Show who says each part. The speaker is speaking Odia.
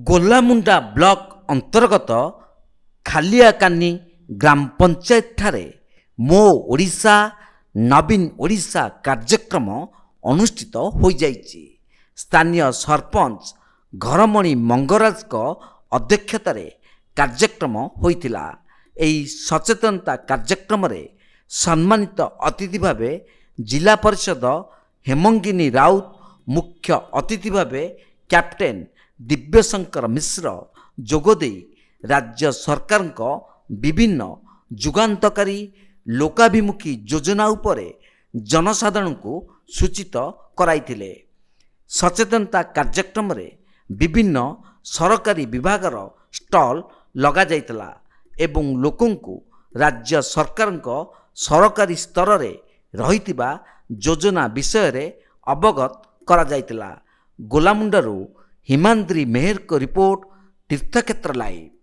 Speaker 1: ଗୋଲାମୁଣ୍ଡା ବ୍ଲକ ଅନ୍ତର୍ଗତ ଖାଲିଆକାନି ଗ୍ରାମ ପଞ୍ଚାୟତଠାରେ ମୋ ଓଡ଼ିଶା ନବୀନ ଓଡ଼ିଶା କାର୍ଯ୍ୟକ୍ରମ ଅନୁଷ୍ଠିତ ହୋଇଯାଇଛି। ସ୍ଥାନୀୟ ସରପଞ୍ଚ ଘରମଣି ମଙ୍ଗରାଜଙ୍କ ଅଧ୍ୟକ୍ଷତାରେ କାର୍ଯ୍ୟକ୍ରମ ହୋଇଥିଲା। ଏହି ସଚେତନତା କାର୍ଯ୍ୟକ୍ରମରେ ସମ୍ମାନିତ ଅତିଥି ଭାବେ ଜିଲ୍ଲା ପରିଷଦ ହେମଙ୍ଗିନୀ ରାଉତ, ମୁଖ୍ୟ ଅତିଥି ଭାବେ କ୍ୟାପ୍ଟେନ୍ ଦିବ୍ୟଶଙ୍କର ମିଶ୍ର ଯୋଗଦେଇ ରାଜ୍ୟ ସରକାରଙ୍କ ବିଭିନ୍ନ ଯୁଗାନ୍ତକାରୀ ଲୋକାଭିମୁଖୀ ଯୋଜନା ଉପରେ ଜନସାଧାରଣଙ୍କୁ ସୂଚିତ କରାଇଥିଲେ। ସଚେତନତା କାର୍ଯ୍ୟକ୍ରମରେ ବିଭିନ୍ନ ସରକାରୀ ବିଭାଗର ଷ୍ଟଲ୍ ଲଗାଯାଇଥିଲା ଏବଂ ଲୋକଙ୍କୁ ରାଜ୍ୟ ସରକାରଙ୍କ ସରକାରୀ ସ୍ତରରେ ରହିଥିବା ଯୋଜନା ବିଷୟରେ ଅବଗତ କରାଯାଇଥିଲା। ଗୋଲାମୁଣ୍ଡାରୁ ହିମାଦ୍ରି ମେହେରଙ୍କ ରିପୋର୍ଟ, ତୀର୍ଥକ୍ଷେତ୍ର ଲାଇଭ୍।